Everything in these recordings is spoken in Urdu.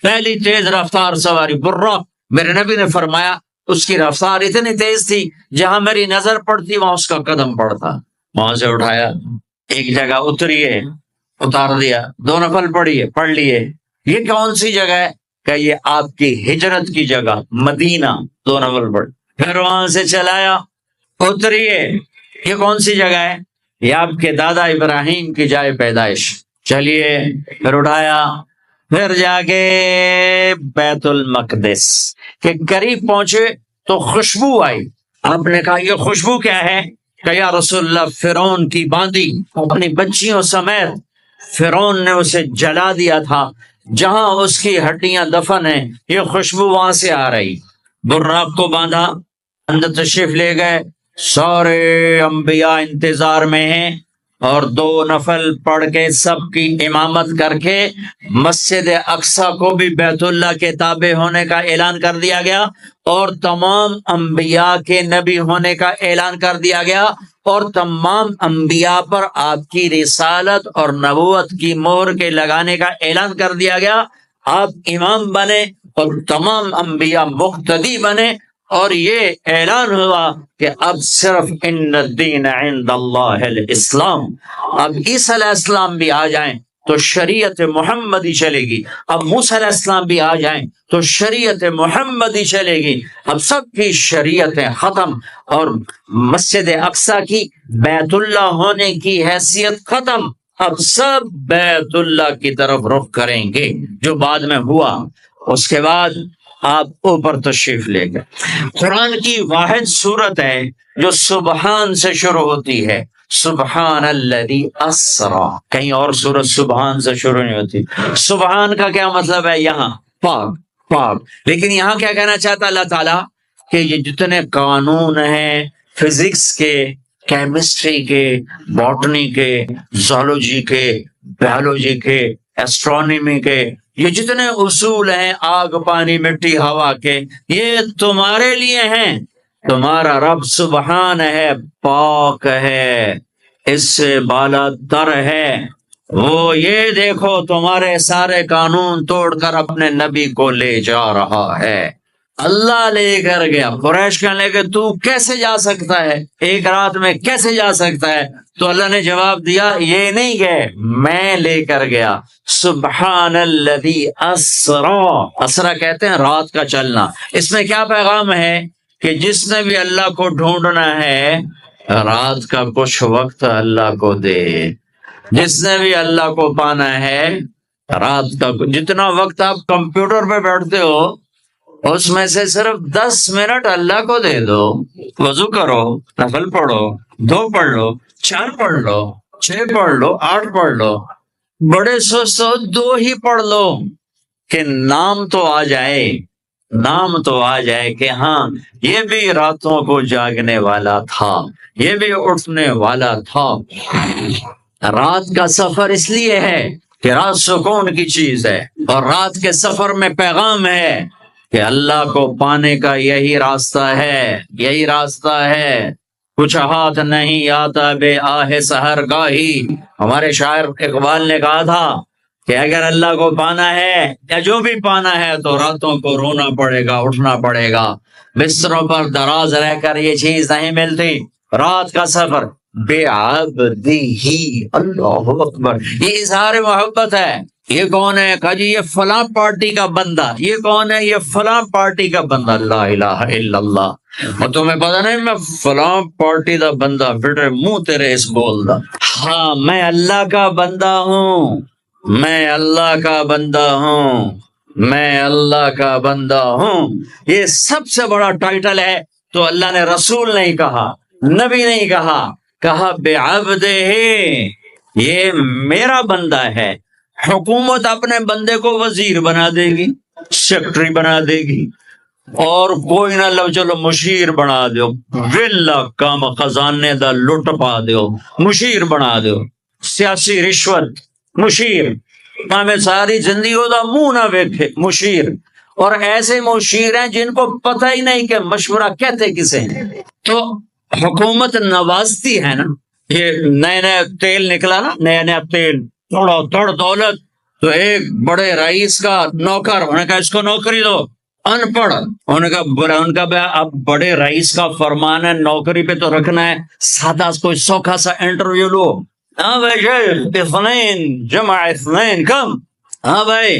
پہلی تیز رفتار سواری براق، میرے نبی نے فرمایا اس کی رفتار اتنی تیز تھی جہاں میری نظر پڑتی وہاں اس کا قدم پڑتا۔ وہاں سے اٹھایا، ایک جگہ اتریے، اتار دیا، 2 نفل پڑھیے، پڑھ لیے۔ یہ کون سی جگہ ہے؟ کہ یہ آپ کی ہجرت کی جگہ مدینہ، 2 نفل پڑھ، پھر وہاں سے چلایا، اتریے، یہ کون سی جگہ ہے؟ یہ آپ کے دادا ابراہیم کی جائے پیدائش، چلیے، پھر اٹھایا، پھر جا کے بیت المقدس کے قریب پہنچے تو خوشبو آئی۔ آپ نے کہا یہ خوشبو کیا ہے؟ کہ یا رسول اللہ فرعون کی باندی اپنی بچیوں سمیت فرعون نے اسے جلا دیا تھا، جہاں اس کی ہڈیاں دفن ہیں یہ خوشبو وہاں سے آ رہی۔ براق کو باندھا، اندر تشریف لے گئے، سارے انبیاء انتظار میں ہیں، اور 2 نفل پڑھ کے سب کی امامت کر کے مسجد اقصی کو بھی بیت اللہ کے تابع ہونے کا اعلان کر دیا گیا، اور تمام انبیاء کے نبی ہونے کا اعلان کر دیا گیا، اور تمام انبیاء پر آپ کی رسالت اور نبوت کی مہر کے لگانے کا اعلان کر دیا گیا۔ آپ امام بنے اور تمام انبیاء مقتدی بنے، اور یہ اعلان ہوا کہ اب صرف ان الدین عند اللہ الاسلام، اب عیسیٰ علیہ السلام بھی آ جائیں تو شریعت محمدی چلے گی، اب موسیٰ علیہ السلام بھی آ جائیں تو شریعت محمدی چلے گی، اب سب کی شریعتیں ختم، اور مسجد اقصی کی بیت اللہ ہونے کی حیثیت ختم، اب سب بیت اللہ کی طرف رخ کریں گے، جو بعد میں ہوا۔ اس کے بعد آپ اوپر تشریف لے گئے۔ قرآن کی واحد سورت ہے جو سبحان سے شروع ہوتی ہے، سبحان الذی اسرا، کہیں اور سورت سبحان سے شروع نہیں ہوتی۔ سبحان کا کیا مطلب ہے؟ یہاں پاک، پاک، لیکن یہاں کیا کہنا چاہتا اللہ تعالیٰ کہ یہ جتنے قانون ہیں فزکس کے، کیمسٹری کے، باٹنی کے، زولوجی کے، بایولوجی کے، ایسٹرونومی کے، یہ جتنے اصول ہیں آگ، پانی، مٹی، ہوا کے، یہ تمہارے لیے ہیں۔ تمہارا رب سبحان ہے، پاک ہے، اس سے بالا تر ہے، وہ یہ دیکھو تمہارے سارے قانون توڑ کر اپنے نبی کو لے جا رہا ہے۔ اللہ لے کر گیا۔ قریش کہنے لگے تو کیسے جا سکتا ہے، ایک رات میں کیسے جا سکتا ہے؟ تو اللہ نے جواب دیا یہ نہیں گئے، میں لے کر گیا۔ سبحان الذی اسرا، اسرا کہتے ہیں رات کا چلنا۔ اس میں کیا پیغام ہے؟ کہ جس نے بھی اللہ کو ڈھونڈنا ہے رات کا کچھ وقت اللہ کو دے، جس نے بھی اللہ کو پانا ہے رات کا جتنا وقت آپ کمپیوٹر پہ بیٹھتے ہو اس میں سے صرف 10 منٹ اللہ کو دے دو۔ وضو کرو، نفل پڑھو، 2 پڑھ لو، 4 پڑھ لو، 6 پڑھ لو، 8 پڑھ لو، بڑے سوچ 2 ہی پڑھ لو، کہ نام تو آ جائے، نام تو آ جائے کہ ہاں یہ بھی راتوں کو جاگنے والا تھا، یہ بھی اٹھنے والا تھا۔ رات کا سفر اس لیے ہے کہ رات سکون کی چیز ہے، اور رات کے سفر میں پیغام ہے کہ اللہ کو پانے کا یہی راستہ ہے، یہی راستہ ہے۔ کچھ ہاتھ نہیں آتا بے آہ سحر گاہی، ہمارے شاعر اقبال نے کہا تھا کہ اگر اللہ کو پانا ہے یا جو بھی پانا ہے تو راتوں کو رونا پڑے گا، اٹھنا پڑے گا، بستروں پر دراز رہ کر یہ چیز نہیں ملتی۔ رات کا سفر بے عبدی، اللہ اکبر، یہ اظہار محبت ہے۔ یہ کون ہے؟ کہا جی یہ فلاں پارٹی کا بندہ۔ یہ کون ہے؟ یہ فلاں پارٹی کا بندہ۔ لا الہ الا اللہ۔ اور تمہیں پتا نہیں میں فلاں پارٹی دا بندہ، بیٹے منہ تیرے اس بول دا، ہاں میں اللہ کا بندہ ہوں، میں اللہ کا بندہ ہوں، میں اللہ کا بندہ ہوں۔ یہ سب سے بڑا ٹائٹل ہے۔ تو اللہ نے رسول نہیں کہا، نبی نہیں کہا، کہا بعبدہ، یہ میرا بندہ ہے۔ حکومت اپنے بندے کو وزیر بنا دے گی، سیکٹری بنا دے گی، اور کوئی نہ لو چلو مشیر بنا دو، ویلا کام خزانے دا لٹ پا دو، مشیر بنا دو، سیاسی رشوت، مشیر، میں ساری زندگی دا منہ نہ ویکھے، مشیر۔ اور ایسے مشیر ہیں جن کو پتہ ہی نہیں کہ مشورہ کہتے کسے ہیں۔ تو حکومت نوازتی ہے نا، یہ نئے نئے تیل نکلا نا، نیا نیا تیل، توڑ دولت، تو ایک بڑے رئیس کا نوکر، انہوں نے کہا اس کو نوکری دو، ان پڑھ، انہوں نے کہا برا، ان کا اب بڑے رئیس کا فرمان ہے، نوکری پہ تو رکھنا ہے، سادہ کوئی سوکھا سا انٹرویو لو، ہاں بھائی شیخ اثنین جمع اثنین کم، ہاں بھائی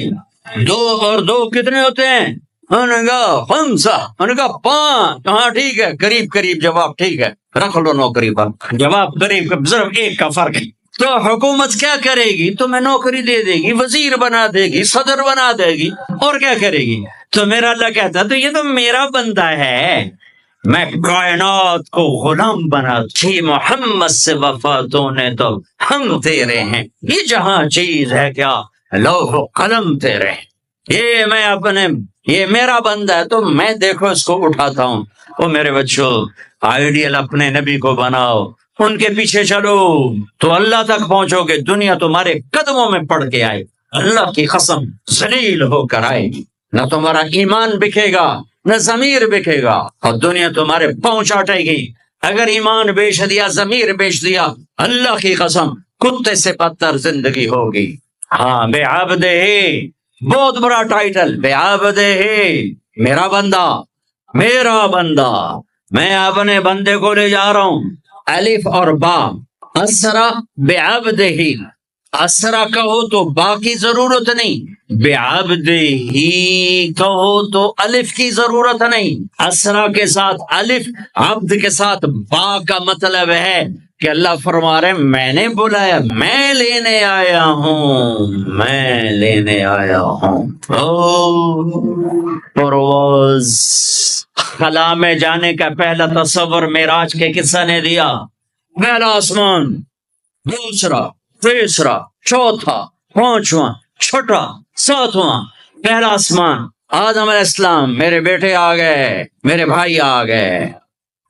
2 اور 2 کتنے ہوتے ہیں؟ انہوں نے کہا 5، انہوں نے کہا 5، ہاں ٹھیک ہے، قریب قریب جواب ٹھیک ہے، رکھ لو نوکری پر، جواب قریب صرف 1 کا فرق ہے۔ تو حکومت کیا کرے گی؟ تمہیں نوکری دے دے گی، وزیر بنا دے گی، صدر بنا دے گی، اور کیا کرے گی؟ تو میرا اللہ کہتا تو یہ تو میرا بندہ ہے، میں کائنات کو غلام بنا تھی، محمد سے وفاتوں نے تو ہم تیرے ہیں، یہ جہاں چیز ہے کیا لوح و قلم تیرے ہیں، یہ میرا بندہ ہے، تو میں دیکھو اس کو اٹھاتا ہوں۔ وہ میرے بچوں، آئیڈیل اپنے نبی کو بناؤ، ان کے پیچھے چلو تو اللہ تک پہنچو گے، دنیا تمہارے قدموں میں پڑ کے آئے، اللہ کی قسم ذلیل ہو کر آئے گی، نہ تمہارا ایمان بکے گا نہ ضمیر بکے گا، اور دنیا تمہارے پہنچ چاٹے گی۔ اگر ایمان بیچ دیا، ضمیر بیچ دیا، اللہ کی قسم کتے سے بدتر زندگی ہوگی۔ ہاں بے عبدہ، بہت بڑا ٹائٹل، بے عبدہ، میرا بندہ، میرا بندہ، میں اپنے بندے کو لے جا رہا ہوں۔ الف اور با، اسرا بعبدہ، اسرا کہو تو با کی ضرورت نہیں، بعبدہ کہو تو الف کی ضرورت نہیں۔ اسرا کے ساتھ الف، عبد کے ساتھ با کا مطلب ہے کہ اللہ فرما رہے میں نے بلایا، میں لینے آیا ہوں، میں لینے آیا ہوں۔ پرواز، خلا میں جانے کا پہلا تصور معراج کے قصہ نے دیا، پہلا آسمان، دوسرا، تیسرا، چوتھا، پانچواں، چھٹا، ساتواں، پہلا آسمان، آدم علیہ السلام، میرے بیٹے آ گئے، میرے بھائی آ گئے،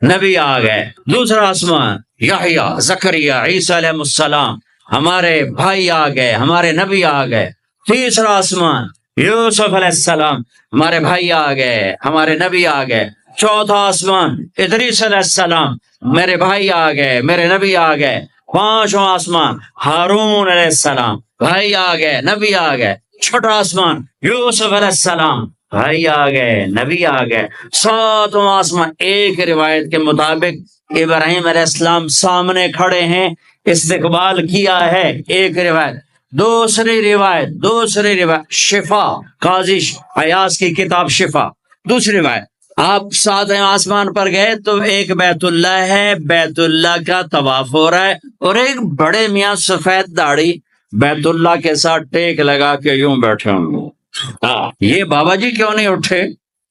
نبی آ گئے۔ دوسرا آسمان، یحییٰ، زکریا، عیسیٰ علیہ السلام، ہمارے بھائی آ گئے، ہمارے نبی آ گئے۔ تیسرا آسمان، یوسف علیہ السلام، ہمارے بھائی آ گئے، ہمارے نبی آ گئے۔ چوتھا آسمان، ادریس علیہ السلام، میرے بھائی آ گئے، میرے نبی آ گئے۔ پانچواں آسمان، ہارون علیہ السلام، بھائی آ گئے، نبی آ گئے۔ چھٹا آسمان، یوسف علیہ السلام، بھائی آ گئے، نبی آ گئے۔ ساتواں آسمان، ایک روایت کے مطابق ابراہیم علیہ السلام سامنے کھڑے ہیں، استقبال کیا ہے، ایک روایت۔ دوسری روایت شفا، قاضی ایاز کی کتاب شفا، دوسری روایت، آپ 7ویں آسمان پر گئے تو ایک بیت اللہ ہے، بیت اللہ کا طواف ہو رہا ہے، اور ایک بڑے میاں سفید داڑھی بیت اللہ کے ساتھ ٹیک لگا کے یوں بیٹھے ہوں۔ یہ بابا جی کیوں نہیں اٹھے؟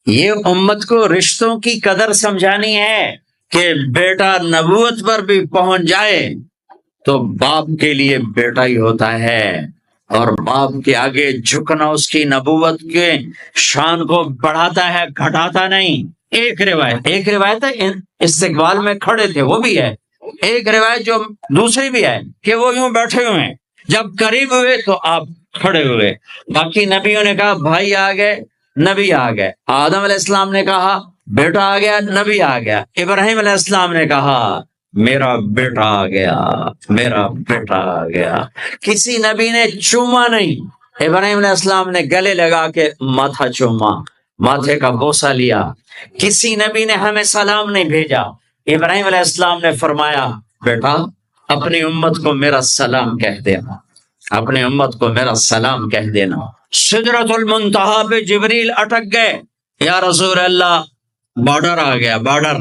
یہ امت کو رشتوں کی قدر سمجھانی ہے کہ بیٹا نبوت پر بھی پہنچ جائے تو باپ کے لیے بیٹا ہی ہوتا ہے، اور باپ کے آگے جھکنا اس کی نبوت کے شان کو بڑھاتا ہے، گھٹاتا نہیں۔ ایک روایت ہے استقبال میں کھڑے تھے، وہ بھی ہے۔ ایک روایت جو دوسری بھی ہے کہ وہ یوں بیٹھے ہوئے ہیں، جب قریب ہوئے تو آپ کھڑے ہوئے۔ باقی نبیوں نے کہا بھائی آ گئے، نبی آ گئے۔ آدم علیہ السلام نے کہا بیٹا آ گیا، نبی آ گیا۔ ابراہیم علیہ السلام نے کہا میرا بیٹا آ گیا، میرا بیٹا آ گیا۔ کسی نبی نے چوما نہیں، ابراہیم علیہ السلام نے گلے لگا کے ماتھا چوما، ماتھے کا بوسہ لیا۔ کسی نبی نے ہمیں سلام نہیں بھیجا، ابراہیم علیہ السلام نے فرمایا بیٹا اپنی امت کو میرا سلام کہہ دینا، اپنی امت کو میرا سلام کہہ دینا۔ سدرۃ المنتہا پہ جبریل اٹک گئے، یا رسول اللہ بارڈر آ گیا، بارڈر،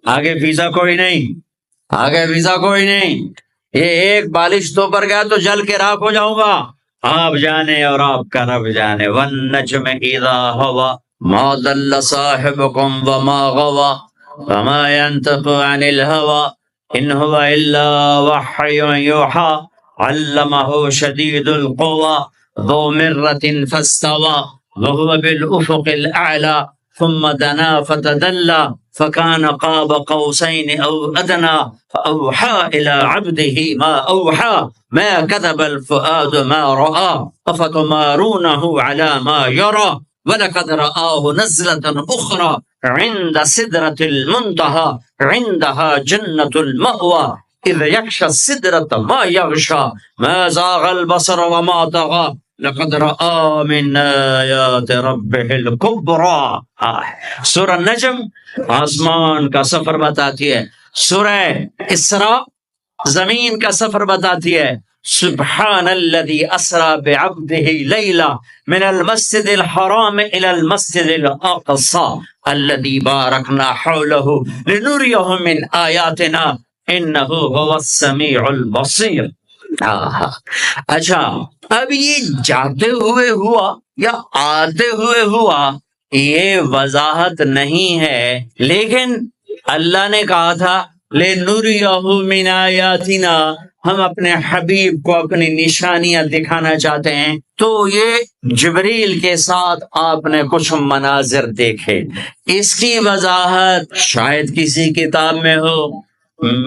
آگے ویزا کوئی نہیں، یہ ایک بالش تو پر گیا تو جل کے راکھ ہو جاؤں گا۔ آپ جانے اور آپ کا رب جانے۔ والنجم اذا ہوا ما ضل صاحبكم وما غوى وما ينطق عن الهوى ان هو الا وحي يوحى علمه شديد القوى ذو مرة فاستوى وهو بالأفق الأعلى ثم دنا فتدلى فكان قاب قوسين أو أدنى فأوحى إلى عبده ما أوحى ما كذب الفؤاد ما رأى أفتمارونه على ما يرى وَلَقَدْ رَآهُ نَزْلَةً أُخْرَى عِنْدَ سِدْرَةِ الْمُنْتَهَى عِنْدَهَا جَنَّةُ الْمَأْوَى اذ یغشی السدرۃ ما یغشی ما زاغ البصر وما طغی لقد رأى من آیات ربہ الکبریٰ۔ سورہ نجم آسمان کا سفر بتاتی ہے، سورہ اسراء زمین کا سفر بتاتی ہے۔ سبحان الذی اسریٰ بعبدہ لیلا من المسجد الحرام الى المسجد الاقصی الذی بارکنا حولہ لنریہ من آیاتنا انہ هو السمیع البصیر۔ اچھا، اب یہ جاتے ہوئے ہوا یا آتے ہوئے ہوا یہ وضاحت نہیں ہے، لیکن اللہ نے کہا تھا لِنُرِيَهُ مِنْ آیاتنا، ہم اپنے حبیب کو اپنی نشانیاں دکھانا چاہتے ہیں۔ تو یہ جبریل کے ساتھ آپ نے کچھ مناظر دیکھے، اس کی وضاحت شاید کسی کتاب میں ہو،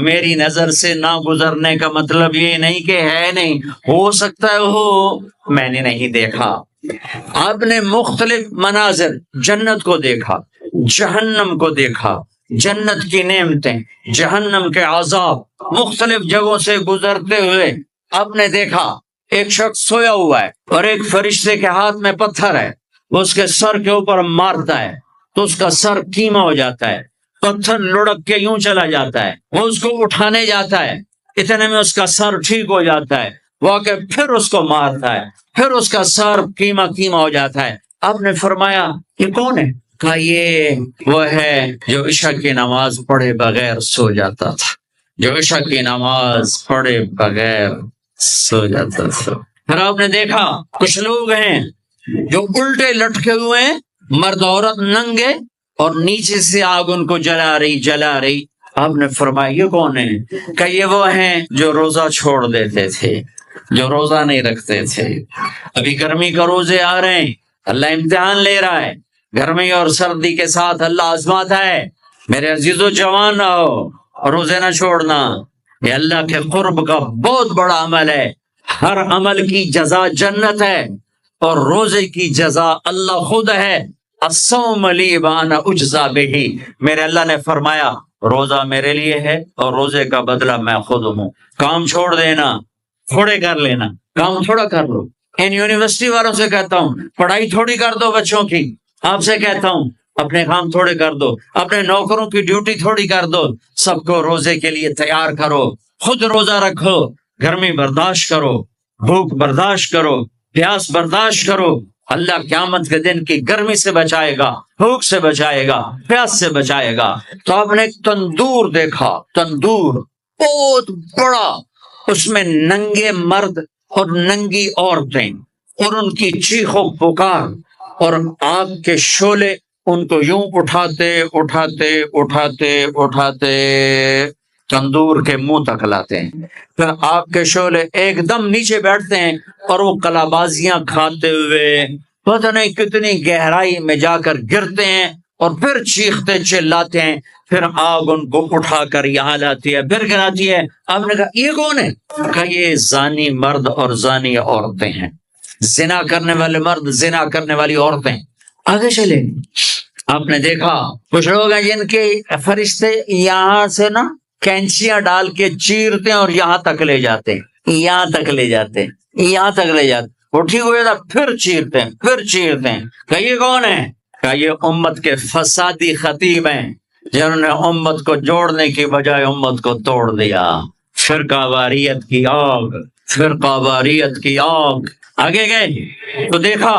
میری نظر سے نہ گزرنے کا مطلب یہ نہیں کہ ہے نہیں، ہو سکتا ہے ہو، میں نے نہیں دیکھا۔ آپ نے مختلف مناظر، جنت کو دیکھا، جہنم کو دیکھا، جنت کی نعمتیں، جہنم کے عذاب، مختلف جگہوں سے گزرتے ہوئے آپ نے دیکھا ایک شخص سویا ہوا ہے اور ایک فرشتے کے ہاتھ میں پتھر ہے، وہ اس کے سر کے اوپر مارتا ہے تو اس کا سر کیما ہو جاتا ہے، پتھر لڑک کے یوں چلا جاتا ہے، وہ اس کو اٹھانے جاتا ہے، اتنے میں اس کا سر ٹھیک ہو جاتا ہے، وہ آ کے پھر اس کو مارتا ہے، پھر اس کا سر کیما ہو جاتا ہے۔ آپ نے فرمایا یہ کون ہے؟ کہا یہ وہ ہے جو عشاء کی نماز پڑھے بغیر سو جاتا تھا، جو عشاء کی نماز پڑھے بغیر سو جاتا تھا۔ پھر آپ نے دیکھا کچھ لوگ ہیں جو الٹے لٹکے ہوئے ہیں، مرد عورت ننگے، اور نیچے سے آگ ان کو جلا رہی۔ آپ نے فرمایا یہ کون ہے؟ کہ یہ وہ ہیں جو روزہ چھوڑ دیتے تھے، جو روزہ نہیں رکھتے تھے۔ ابھی گرمی کا روزے آ رہے ہیں، اللہ امتحان لے رہا ہے، گرمی اور سردی کے ساتھ اللہ آزماتا ہے۔ میرے عزیزو جوان رہو، روزے نہ چھوڑنا، یہ اللہ کے قرب کا بہت بڑا عمل ہے۔ ہر عمل کی جزا جنت ہے اور روزے کی جزا اللہ خود ہے۔ الصوم لی وانا اجزا بہ، میرے اللہ نے فرمایا روزہ میرے لیے ہے اور روزے کا بدلہ میں خود ہوں۔ کام چھوڑ دینا، تھوڑے کر لینا، کام تھوڑا کر لو۔ ان یونیورسٹی والوں سے کہتا ہوں پڑھائی تھوڑی کر دو بچوں کی، آپ سے کہتا ہوں اپنے کام تھوڑے کر دو، اپنے نوکروں کی ڈیوٹی تھوڑی کر دو، سب کو روزے کے لیے تیار کرو، خود روزہ رکھو، گرمی برداشت کرو، بھوک برداشت کرو، پیاس برداشت کرو۔ اللہ قیامت کے دن کی گرمی سے بچائے گا، بھوک سے بچائے گا، پیاس سے بچائے گا۔ تو آپ نے ایک تندور دیکھا، تندور بہت بڑا، اس میں ننگے مرد اور ننگی عورتیں اور ان کی چیخ و پکار اور آگ کے شعلے ان کو یوں اٹھاتے تندور کے منہ تک لاتے ہیں، پھر آگ کے شعلے ایک دم نیچے بیٹھتے ہیں اور وہ کلابازیاں کھاتے ہوئے پتہ نہیں کتنی گہرائی میں جا کر گرتے ہیں اور پھر چیختے چلاتے ہیں، پھر آگ ان کو اٹھا کر یہاں لاتی ہے، پھر گراتی ہے۔ آپ نے کہا یہ کون ہے؟ کہا یہ زانی مرد اور زانی عورتیں ہیں، زنا کرنے والے مرد، زنا کرنے والی عورتیں۔ آگے چلے، آپ نے دیکھا کچھ لوگ ہیں جن کے فرشتے یہاں سے نا کینچیاں ڈال کے چیرتے ہیں اور یہاں تک لے جاتے ہیں، یہاں تک لے جاتے ہیں، یہاں تک لے جاتے ہیں، وہ ٹھیک ہو جاتا پھر چیرتے ہیں، پھر چیرتے ہیں۔ کہ یہ کون ہے؟ کہ یہ امت کے فسادی خطیب ہیں جنہوں نے امت کو جوڑنے کی بجائے امت کو توڑ دیا۔ فرقہ واریت کی آگ، فرقہ واریت کی آگ۔ آگے گئے تو دیکھا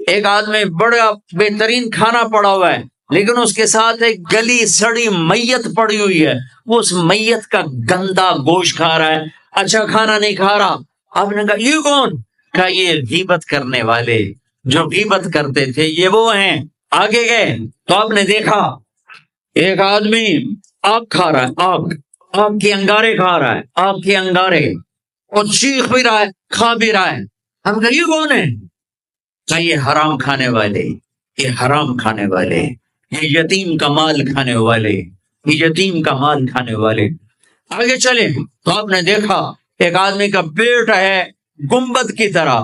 ایک آدمی بڑا بہترین کھانا پڑا ہوا ہے، لیکن اس کے ساتھ ایک گلی سڑی میت پڑی ہوئی ہے، وہ اس میت کا گندا گوشت کھا رہا ہے، اچھا کھانا نہیں کھا رہا۔ آپ نے کہا یہ کون؟ کہا یہ غیبت کرنے والے جو غیبت کرتے تھے، یہ وہ ہیں۔ آگے گئے تو آپ نے دیکھا ایک آدمی آگ کھا رہا ہے، آگ کے انگارے کھا رہا ہے، آگ کے انگارے، اور چیخ بھی رہا ہے، کھا بھی رہا ہے۔ ہم کہا یہ کون ہے؟ کہا یہ حرام کھانے والے، یہ حرام کھانے والے، یہ یتیم کا مال کھانے والے، یہ یتیم کا مال کھانے والے۔ آگے چلے تو آپ نے دیکھا ایک آدمی کا پیٹ ہے گنبد کی طرح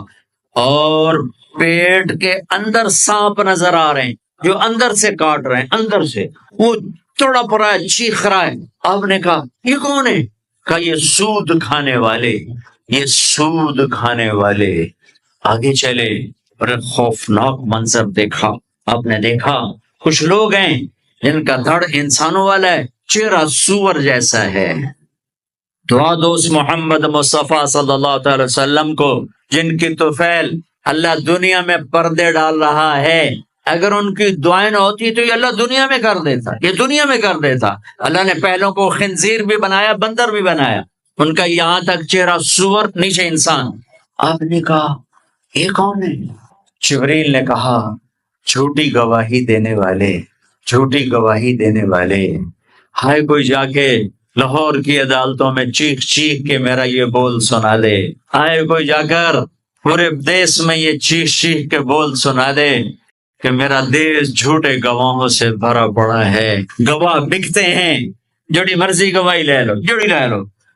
اور پیٹ کے اندر سانپ نظر آ رہے ہیں جو اندر سے کاٹ رہے ہیں، اندر سے وہ تڑپ رہا ہے، چیخ رہا ہے۔ آپ نے کہا یہ کون ہے؟ کہ یہ سود کھانے والے، یہ سود کھانے والے آگے چلے اور ایک خوفناک منظر دیکھا۔ آپ نے دیکھا کچھ لوگ ہیں جن کا دھڑ انسانوں والا ہے، چہرہ سور جیسا ہے۔ دعا دو اس محمد مصطفیٰ صلی اللہ تعالی وسلم کو جن کی طفیل اللہ دنیا میں پردے ڈال رہا ہے۔ اگر ان کی دعائیں نہ ہوتی تو یہ اللہ دنیا میں کر دیتا، یہ دنیا میں کر دیتا۔ اللہ نے پہلوں کو خنزیر بھی بنایا، بندر بھی بنایا، ان کا یہاں تک چہرہ سور، نیچے انسان۔ آپ نے کہا یہ کون ہے؟ جبریل نے کہا جھوٹی گواہی دینے والے، جھوٹی گواہی دینے والے۔ ہائے کوئی جا کے لاہور کی عدالتوں میں چیخ چیخ کے میرا یہ بول سنا دے، ہائے کوئی جا کر پورے دیش میں یہ چیخ چیخ کے بول سنا دے کہ میرا دیش جھوٹے گواہوں سے بھرا پڑا ہے۔ گواہ بکتے ہیں، جڑی مرضی گواہی لے لو،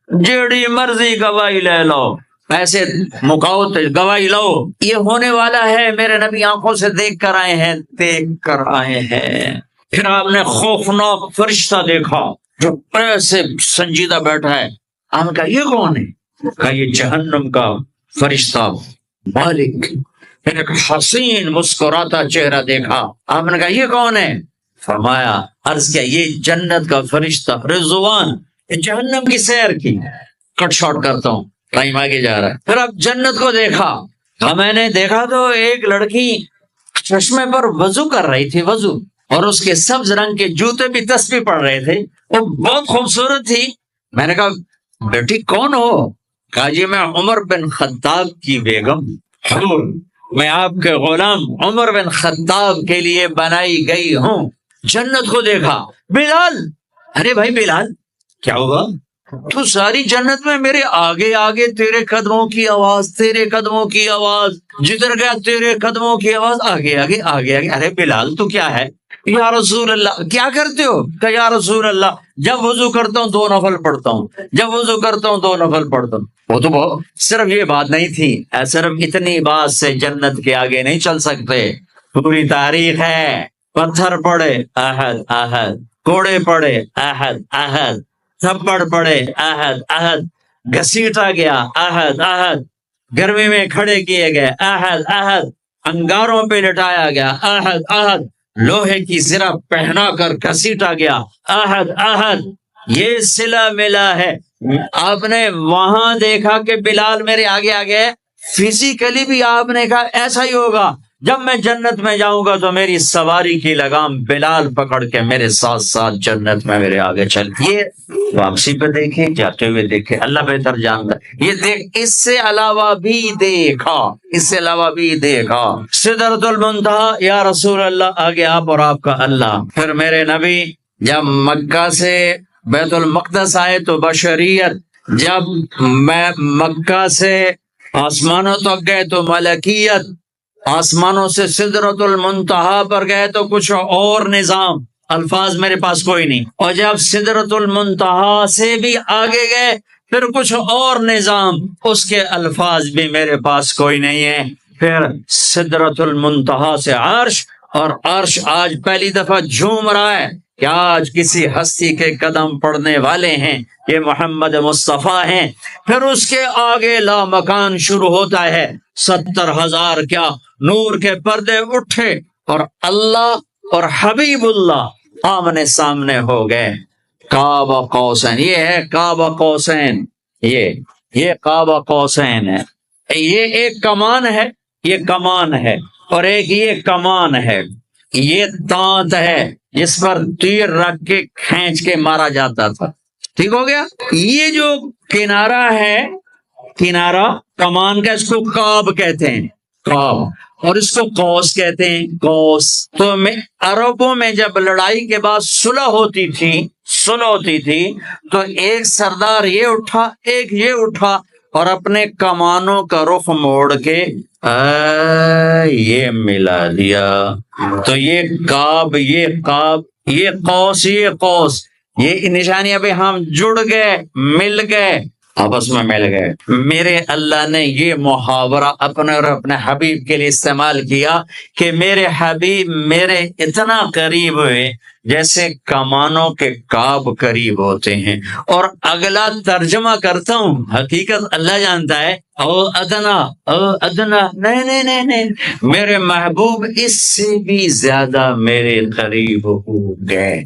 جڑی مرضی گواہی لے لو، پیسے مکاؤ تو گواہی لو، یہ ہونے والا ہے۔ میرے نبی آنکھوں سے دیکھ کر آئے ہیں، دیکھ کر آئے ہیں۔ پھر آپ نے خوفناک فرشتہ دیکھا جو ایسے سنجیدہ بیٹھا ہے۔ آپ نے کہا یہ کون ہے؟ کہا یہ جہنم کا فرشتہ مالک۔ پھر ایک حسین مسکراتا چہرہ دیکھا۔ آپ نے کہا یہ کون ہے؟ فرمایا، عرض کیا یہ جنت کا فرشتہ رضوان، یہ جہنم کی سیر کی۔ کٹ شارٹ کرتا ہوں، ٹائم آگے جا رہا ہے۔ پھر اب جنت کو دیکھا، میں نے دیکھا تو ایک لڑکی چشمے پر وضو کر رہی تھی، وضو، اور اس کے سبز رنگ کے جوتے بھی تسبیح پڑھ رہے تھے، وہ بہت خوبصورت تھی۔ میں نے کہا بیٹی کون ہو؟ کہا جی میں عمر بن خطاب کی بیگم ہوں، میں آپ کے غلام عمر بن خطاب کے لیے بنائی گئی ہوں۔ جنت کو دیکھا، بلال، ارے بھائی بلال کیا ہوا؟ تو ساری جنت میں میرے آگے آگے تیرے قدموں کی آواز، تیرے قدموں کی آواز، جدھر گیا تیرے قدموں کی آواز، آگے آگے آگے آگے۔ ارے بلال تو کیا ہے؟ یا رسول اللہ کیا کرتے ہو؟ کہ یا رسول اللہ جب وضو کرتا ہوں 2 نفل پڑھتا ہوں، جب وضو کرتا ہوں 2 نفل پڑھتا ہوں۔ وہ تو بہت صرف یہ بات نہیں تھی، صرف اتنی بات سے جنت کے آگے نہیں چل سکتے، پوری تاریخ ہے۔ پتھر پڑے احد احد، کوڑے پڑے احد احد، تھپڑ پڑے احد احد، گھسیٹا گیا احد احد، گرمی میں کھڑے کیے گئے احد احد، انگاروں پہ لٹایا گیا احد احد، لوہے کی زرہ پہنا کر گھسیٹا گیا احد احد۔ یہ صلہ ملا ہے۔ آپ نے وہاں دیکھا کہ بلال میرے آگے آگے ہے، فزیکلی بھی آپ نے کہا ایسا ہی ہوگا۔ جب میں جنت میں جاؤں گا تو میری سواری کی لگام بلال پکڑ کے میرے ساتھ ساتھ جنت میں میرے آگے چل۔ یہ واپسی پہ دیکھے، جاتے ہوئے دیکھے، اللہ بہتر جانتا ہے۔ یہ دیکھ، اس سے علاوہ بھی دیکھا، اس سے علاوہ بھی دیکھا۔ سدرۃ المنتہا، یا رسول اللہ آگے آپ اور آپ کا اللہ۔ پھر میرے نبی جب مکہ سے بیت المقدس آئے تو بشریت، جب میں مکہ سے آسمانوں تک گئے تو ملکیت، آسمانوں سے سدرۃ المنتہا پر گئے تو کچھ اور نظام، الفاظ میرے پاس کوئی نہیں، اور جب سدرۃ المنتہا سے بھی آگے گئے پھر کچھ اور نظام، اس کے الفاظ بھی میرے پاس کوئی نہیں ہے۔ پھر سدرۃ المنتہا سے عرش، اور عرش آج پہلی دفعہ جھوم رہا ہے کہ آج کسی ہستی کے قدم پڑنے والے ہیں، یہ محمد مصطفیٰ ہیں۔ پھر اس کے آگے لا مکان شروع ہوتا ہے، 70,000 کیا نور کے پردے اٹھے، اور اللہ اور حبیب اللہ آمنے سامنے ہو گئے۔ قاب قوسین، یہ ہے قاب قوسین، یہ قاب قوسین ہے۔ یہ ایک کمان ہے، یہ کمان ہے، اور ایک یہ کمان ہے، یہ دانت ہے جس پر تیر رکھ کے کھینچ کے مارا جاتا تھا۔ ٹھیک ہو گیا؟ یہ جو کنارہ ہے، کنارہ کمان کا، اس کو قاب کہتے ہیں، قاب، اور اس کو قوس کہتے ہیں، قوس۔ تو عربوں میں جب لڑائی کے بعد صلح ہوتی تھی تو ایک سردار یہ اٹھا، ایک یہ اٹھا، اور اپنے کمانوں کا رخ موڑ کے یہ ملا دیا، تو یہ قاب، یہ قاب، یہ قوس، یہ قوس، یہ نشانیاں بھی ہم جڑ گئے، مل گئے، آپس میں مل گئے۔ میرے اللہ نے یہ محاورہ اپنے اور اپنے حبیب کے لیے استعمال کیا کہ میرے حبیب میرے اتنا قریب ہوئے جیسے کمانوں کے کعب قریب ہوتے ہیں. اور اگلا ترجمہ کرتا ہوں، حقیقت اللہ جانتا ہے. او ادنا، او ادنا، نہیں نہیں نہیں نہیں، میرے محبوب اس سے بھی زیادہ میرے قریب ہو گئے.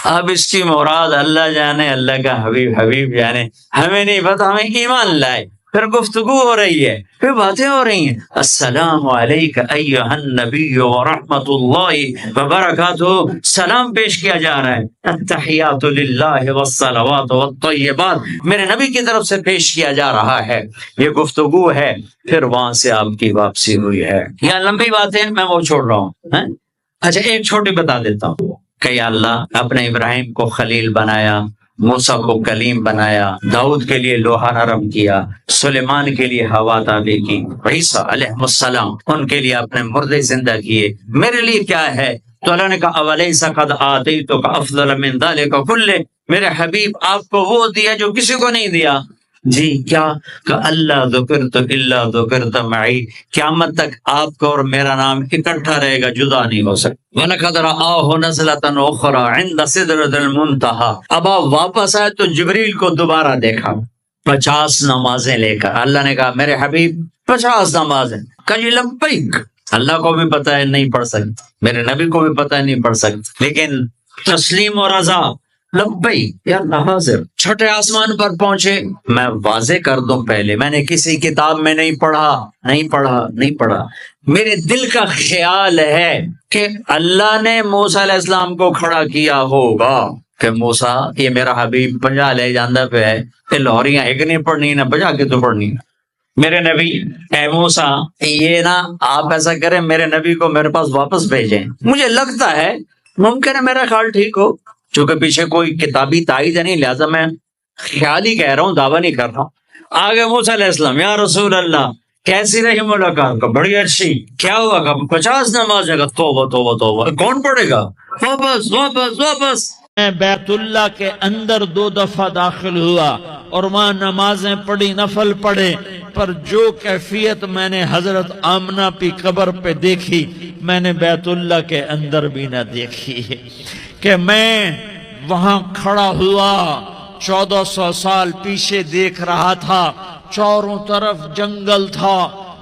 اب اس کی مراد اللہ جانے، اللہ کا حبیب جانے، ہمیں نہیں پتا. ہمیں ایمان لائے، پھر گفتگو ہو رہی ہے، پھر باتیں ہو رہی ہیں. السلام علیکہ ایھا النبی ورحمۃ اللہ وبرکاتہ، سلام پیش کیا جا رہا ہے. التحیات للہ والصلوات والطیبات میرے نبی کی طرف سے پیش کیا جا رہا ہے. یہ گفتگو ہے. پھر وہاں سے آپ کی واپسی ہوئی ہے. یا لمبی باتیں میں وہ چھوڑ رہا ہوں. اچھا ایک چھوٹی بتا دیتا ہوں کہ یا اللہ اپنے ابراہیم کو خلیل بنایا، موسیٰ کو کلیم بنایا، داؤد کے لیے لوہا نرم کیا، سلیمان کے لیے ہوا تابع کی، عیسیٰ علیہ السلام ان کے لیے اپنے مردے زندہ کیے. میرے لیے کیا ہے؟ تو اللہ نے کہا اولیس قد آتیتک افضل من ذلک کلہ، میرے حبیب آپ کو وہ دیا جو کسی کو نہیں دیا. جی کیا؟ کہ اللہ ذکرت الا ذکرت معی، قیامت تک آپ کو اور میرا نام اکٹھا رہے گا، جدا نہیں ہو سکتا. وَلَقَدْ رَآهُ نَزْلَةً أُخْرَىٰ عِندَ سِدْرَةِ الْمُنتَهَىٰ، اب آپ واپس آئے تو جبریل کو دوبارہ دیکھا 50 نمازیں لے کر. اللہ نے کہا میرے حبیب 50 نمازیں. کہا جی لبیک. اللہ کو بھی پتا ہے نہیں پڑھ سکتا، میرے نبی کو بھی پتا ہے نہیں پڑھ سکتا، لیکن تسلیم و رضا لبیک یا اللہ حاضر. چھٹے آسمان پر پہنچے. میں واضح کر دوں پہلے، میں نے کسی کتاب میں نہیں پڑھا. میرے دل کا خیال ہے کہ اللہ نے موسیٰ علیہ السلام کو کھڑا کیا ہوگا کہ موسیٰ یہ میرا حبیب 50 لے جاندہ پہ ہے، کہ لاہوریاں ایک نہیں پڑھنی نہ بجا کے تو پڑھنی. میرے نبی اے موسیٰ یہ نا آپ ایسا کریں، میرے نبی کو میرے پاس واپس بھیجیں. مجھے لگتا ہے ممکن ہے میرا خیال ٹھیک ہو، چونکہ پیچھے کوئی کتابی تائید نہیں، لہذا میں خیال ہی کہہ رہا ہوں، دعویٰ نہیں کر رہا ہوں. آگے موسیٰ علیہ السلام یا رسول اللہ کیسی رہی ملاقات کا؟ بڑی اچھی. کیا ہوا؟ کہ 50 نمازیں کا توبہ توبہ توبہ، کون پڑھے گا؟ واپس واپس واپس. میں بیت اللہ کے اندر 2 دفعہ داخل ہوا اور وہاں نمازیں پڑھی، نفل پڑھے، پر جو کیفیت میں نے حضرت آمنہ کی قبر پہ دیکھی میں نے بیت اللہ کے اندر بھی نہ دیکھی. کہ میں وہاں کھڑا ہوا 1400 سال پیچھے دیکھ رہا تھا، چاروں طرف جنگل تھا،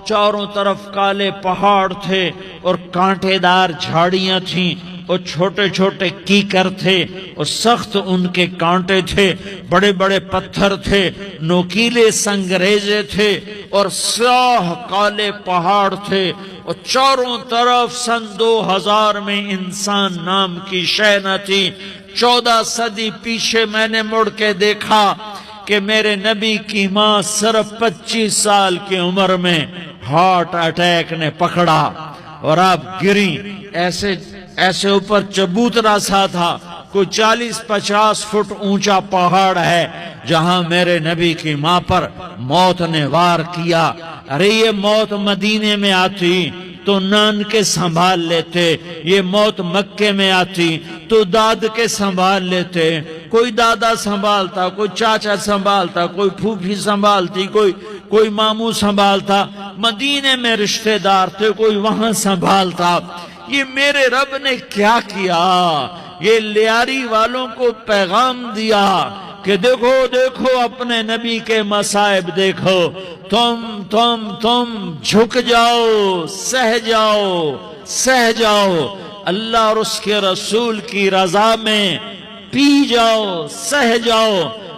چاروں طرف کالے پہاڑ تھے اور کانٹے دار جھاڑیاں تھیں اور چھوٹے چھوٹے کیکر تھے اور سخت ان کے کانٹے تھے، بڑے بڑے پتھر تھے، نوکیلے سنگریزے تھے اور سیاہ کالے پہاڑ تھے اور چاروں طرف سن 2000 میں انسان نام کی شے نہ تھی. 14 صدی پیچھے میں نے مڑ کے دیکھا کہ میرے نبی کی ماں صرف 25 سال کی عمر میں ہارٹ اٹیک نے پکڑا اور آپ گری. ایسے اوپر چبوترا سا تھا، کوئی 40-50 فٹ اونچا پہاڑ ہے جہاں میرے نبی کی ماں پر موت نے وار کیا. ارے یہ موت مدینے میں آتی تو نان کے سنبھال لیتے، یہ موت مکے میں آتی تو داد کے سنبھال لیتے. کوئی دادا سنبھالتا، کوئی چاچا سنبھالتا، کوئی پھوپھی سنبھالتی، کوئی ماموں سنبھالتا. مدینے میں رشتہ دار تھے، کوئی وہاں سنبھالتا. یہ میرے رب نے کیا کیا؟ یہ لیاری والوں کو پیغام دیا کہ دیکھو دیکھو اپنے نبی کے مصائب دیکھو، تم جھک جاؤ، سہ جاؤ، اللہ اور اس کے رسول کی رضا میں پی جاؤ، سہ جاؤ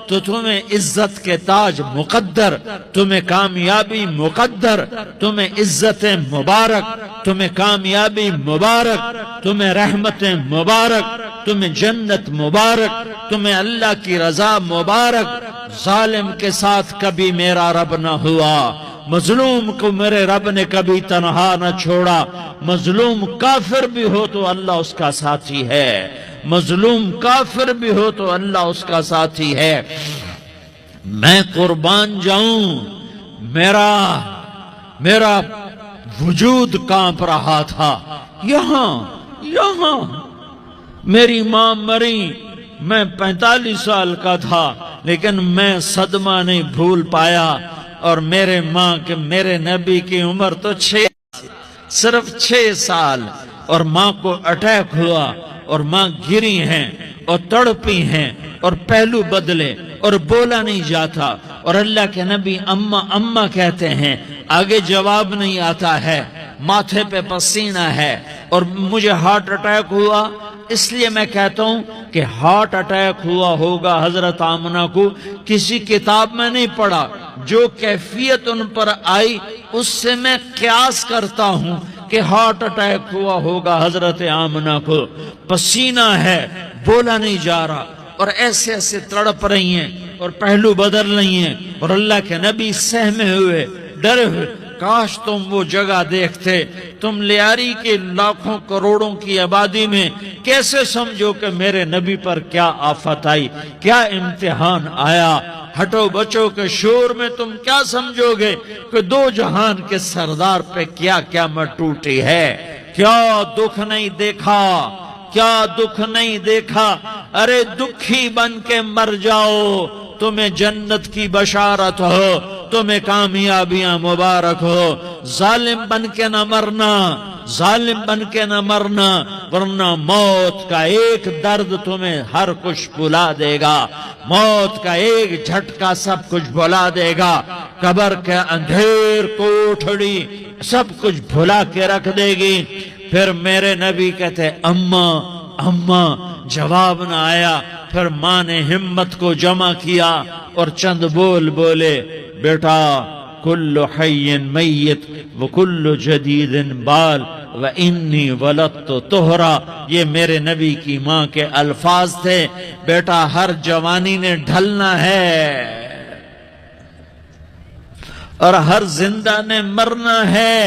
تو تمہیں عزت کے تاج مقدر، تمہیں کامیابی مقدر، تمہیں عزت مبارک، تمہیں کامیابی مبارک، تمہیں رحمت مبارک، تمہیں جنت مبارک، تمہیں اللہ کی رضا مبارک. ظالم کے ساتھ کبھی میرا رب نہ ہوا، مظلوم کو میرے رب نے کبھی تنہا نہ چھوڑا. مظلوم کافر بھی ہو تو اللہ اس کا ساتھی ہے، مظلوم کافر بھی ہو تو اللہ اس کا ساتھی ہے. میں قربان جاؤں، میرا وجود کانپ رہا تھا. یہاں میری ماں مری، میں 45 سال کا تھا، لیکن میں صدمہ نہیں بھول پایا. اور میرے نبی کی عمر تو صرف 6 سال، اور ماں کو اٹیک ہوا اور ماں گری ہیں اور تڑپی ہیں اور پہلو بدلے اور بولا نہیں جاتا، اور اللہ کے نبی اماں اماں کہتے ہیں، آگے جواب نہیں آتا ہے، ماتھے پہ پسینہ ہے، اور مجھے ہارٹ اٹیک ہوا۔ اس لیے میں کہتا ہوں کہ ہارٹ اٹیک ہوا ہوگا حضرت آمنہ کو، کسی کتاب میں نہیں پڑھا، جو کیفیت ان پر آئی اس سے میں قیاس کرتا ہوں کہ ہارٹ اٹیک ہوا ہوگا حضرت آمنہ کو، پسینہ ہے، بولا نہیں جا رہا، اور ایسے ایسے تڑپ رہی ہیں اور پہلو بدل رہی ہیں، اور اللہ کے نبی سہمے ہوئے، ڈرے ہوئے۔ کاش تم وہ جگہ دیکھتے، تم لیاری کے لاکھوں کروڑوں کی آبادی میں کیسے سمجھو کہ میرے نبی پر کیا آفت آئی، کیا امتحان آیا۔ ہٹو بچوں کے شور میں تم کیا سمجھو گے کہ دو جہان کے سردار پہ کیا قیامت ٹوٹی ہے۔ کیا دکھ نہیں دیکھا، کیا دکھ نہیں دیکھا۔ ارے دکھی بن کے مر جاؤ، تمہیں جنت کی بشارت ہو، تمہیں کامیابیاں مبارک ہو۔ ظالم بن کے نہ مرنا، ظالم بن کے نہ مرنا، ورنہ موت کا ایک درد تمہیں ہر کچھ بھلا دے گا، موت کا ایک جھٹکا سب کچھ بھلا دے گا، قبر کے اندھیر کوٹھڑی سب کچھ بھلا کے رکھ دے گی۔ پھر میرے نبی کہتے اماں اماں، جواب نہ آیا۔ پھر ماں نے ہمت کو جمع کیا اور چند بول بولے، بیٹا کل حی میت وکل جدید بال وانی ولدت طہرا۔ یہ میرے نبی کی ماں کے الفاظ تھے، بیٹا ہر جوانی نے ڈھلنا ہے اور ہر زندہ نے مرنا ہے۔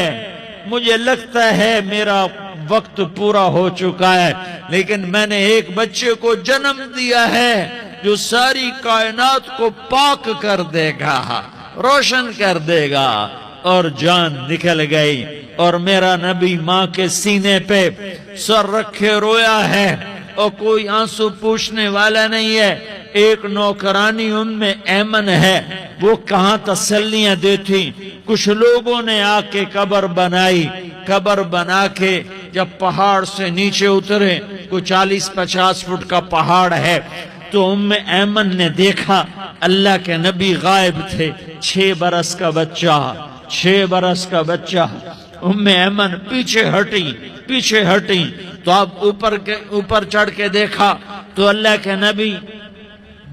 مجھے لگتا ہے میرا وقت پورا ہو چکا ہے، لیکن میں نے ایک بچے کو جنم دیا ہے جو ساری کائنات کو پاک کر دے گا، روشن کر دے گا۔ اور جان نکل گئی، اور میرا نبی ماں کے سینے پہ سر رکھے رویا ہے، اور کوئی آنسو پوچھنے والا نہیں ہے۔ ایک نوکرانی ان میں ایمن ہے، وہ کہاں تسلیاں دیتی۔ کچھ لوگوں نے آ کے قبر بنائی، قبر بنا کے جب پہاڑ سے نیچے اترے، کوئی 40-50 فٹ کا پہاڑ ہے، تو ایمن نے دیکھا اللہ کے نبی غائب تھے، 6 برس کا بچہ، 6 برس کا بچہ۔ ایمن پیچھے ہٹی تو اب اوپر چڑھ کے دیکھا تو اللہ کے نبی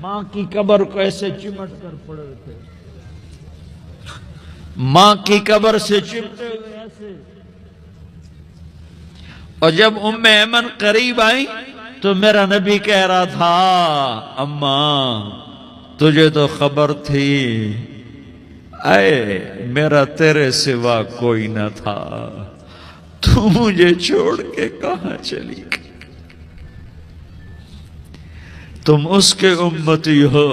ماں کی قبر کو ایسے چمٹ کر پڑے تھے، ماں کی قبر سے چمٹے ہوئے ایسے۔ اور جب ایمن قریب آئی تو میرا نبی کہہ رہا تھا، اماں تجھے تو خبر تھی، اے میرا تیرے سوا کوئی نہ تھا، تو مجھے چھوڑ کے کہاں چلی گئی؟ تم اس کے امتی ہو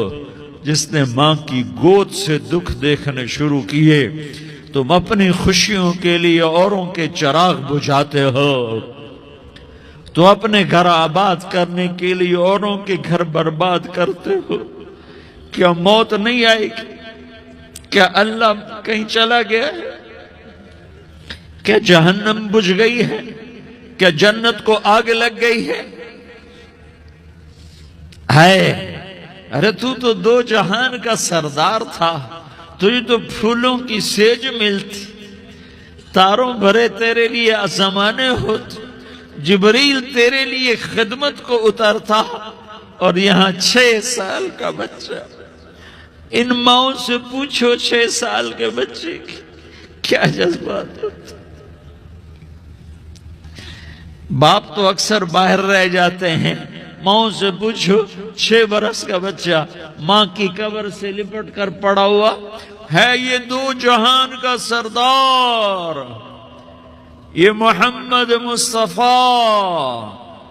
جس نے ماں کی گود سے دکھ دیکھنے شروع کیے، تم اپنی خوشیوں کے لیے اوروں کے چراغ بجھاتے ہو، تو اپنے گھر آباد کرنے کے لیے اوروں کے گھر برباد کرتے ہو۔ کیا موت نہیں آئے گی؟ کیا اللہ کہیں چلا گیا ہے؟ کیا جہنم بجھ گئی ہے؟ کیا جنت کو آگ لگ گئی ہے؟ ارے تو 2 جہان کا سردار تھا، تجھے تو پھولوں کی سیج ملتی، تاروں بھرے تیرے لیے زمانے ہوتے، جبریل تیرے لیے خدمت کو اترتا، اور یہاں 6 سال کا بچہ۔ ان ماؤں سے پوچھو 6 سال کے بچے کی کیا جذبات ہوتے۔ باپ تو اکثر باہر رہ جاتے ہیں، ماؤں سے پوچھو 6 برس کا بچہ ماں کی قبر سے لپٹ کر پڑا ہوا ہے۔ یہ 2 جہان کا سردار، یہ محمد مصطفیٰ،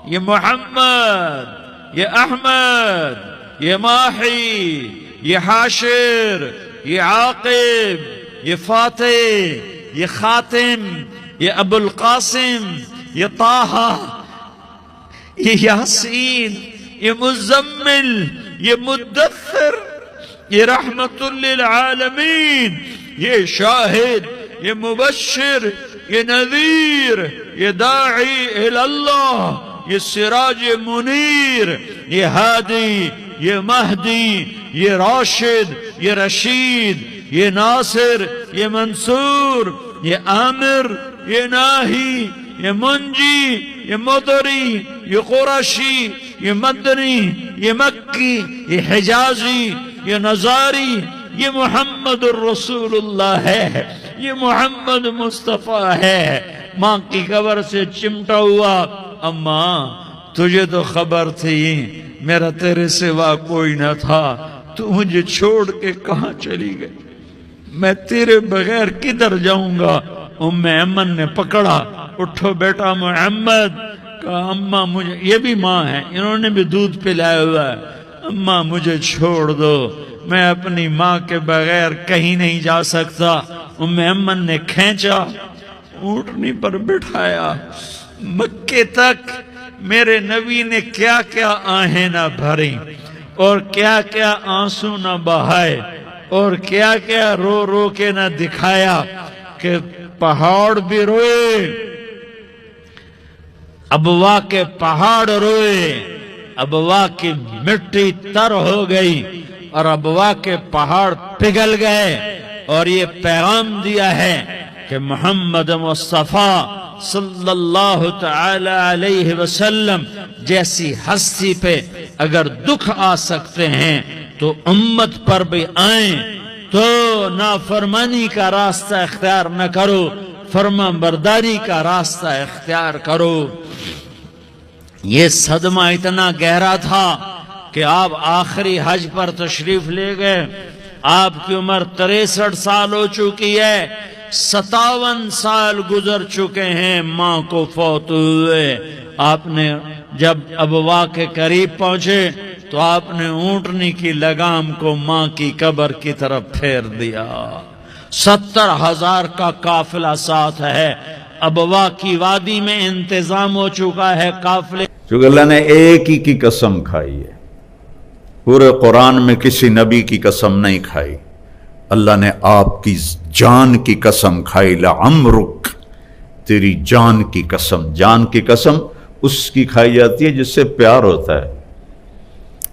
یہ محمد، یہ احمد، یہ ماحی، یہ حاشر، یہ عاقب، یہ فاتح، یہ خاتم، یہ ابو القاسم، یہ طٰہٰ، یہ یاسین، یہ مزمل، یہ مدثر، یہ رحمت للعالمین، یہ شاہد، یہ مبشر، یہ نذیر، یہ داعی اللہ، یہ سراج منیر، یہ ہادی، یہ مہدی، یہ راشد، یہ رشید، یہ ناصر، یہ منصور، یہ عامر، یہ ناہی، یہ منجی، یہ مدری، یہ قرشی، یہ مدنی، یہ مکی، یہ حجازی، یہ نظاری، یہ محمد الرسول اللہ ہے، یہ محمد مصطفیٰ ہے۔ ماں کی قبر سے چمٹا ہوا، اماں تجھے تو خبر تھی میرا تیرے سوا کوئی نہ تھا، تو مجھے چھوڑ کے کہاں چلی گئی، میں تیرے بغیر کدھر جاؤں گا؟ ام ایمن نے پکڑا، اٹھو بیٹا محمد، کہا اماں مجھے، یہ بھی ماں ہے، انہوں نے بھی دودھ پلایا ہوا ہے، اماں مجھے چھوڑ دو، میں اپنی ماں کے بغیر کہیں نہیں جا سکتا۔ ام ایمن نے کھینچا، اونٹنی پر بٹھایا، مکے تک میرے نبی نے کیا کیا آہیں نہ بھری، اور کیا کیا آنسو نہ بہائے، اور کیا کیا رو رو کے نہ دکھایا کہ پہاڑ بھی روئے، ابوا کے پہاڑ روئے، ابوا کی مٹی تر ہو گئی اور ابوا کے پہاڑ پگھل گئے، اور یہ پیغام دیا ہے کہ محمد مصطفیٰ صلی اللہ تعالی علیہ وسلم جیسی ہستی پہ اگر دکھ آ سکتے ہیں تو امت پر بھی آئیں، تو نافرمانی کا راستہ اختیار نہ کرو، فرما برداری کا راستہ اختیار کرو۔ یہ صدمہ اتنا گہرا تھا کہ آپ آخری حج پر تشریف لے گئے، آپ کی عمر 63 سال ہو چکی ہے، 57 سال گزر چکے ہیں ماں کو فوت ہوئے۔ آپ نے جب ابوا کے قریب پہنچے تو آپ نے اونٹنی کی لگام کو ماں کی قبر کی طرف پھیر دیا۔ 70,000 کا قافلہ ساتھ ہے، ابوا کی وادی میں انتظام ہو چکا ہے قافلے۔ چونکہ اللہ نے ایک ہی کی قسم کھائی ہے، پورے قرآن میں کسی نبی کی قسم نہیں کھائی، اللہ نے آپ کی جان کی قسم کھائی، لعمرک، تیری جان کی قسم۔ جان کی قسم اس کی کھائی جاتی ہے جس سے پیار ہوتا ہے،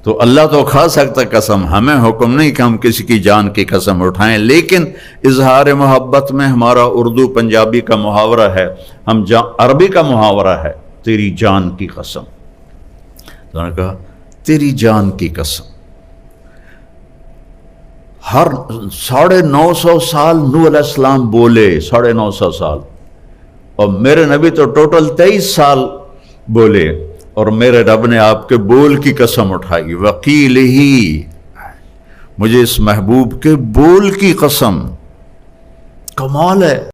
تو اللہ تو کھا سکتا قسم، ہمیں حکم نہیں کہ ہم کسی کی جان کی قسم اٹھائیں، لیکن اظہار محبت میں ہمارا اردو پنجابی کا محاورہ ہے، ہم عربی کا محاورہ ہے، تیری جان کی قسم۔ تو نے کہا تیری جان کی قسم۔ ہر 950 سال نوح علیہ السلام بولے، 950 سال، اور میرے نبی تو ٹوٹل 23 سال بولے، اور میرے رب نے آپ کے بول کی قسم اٹھائی، وکیل ہی، مجھے اس محبوب کے بول کی قسم۔ کمال ہے۔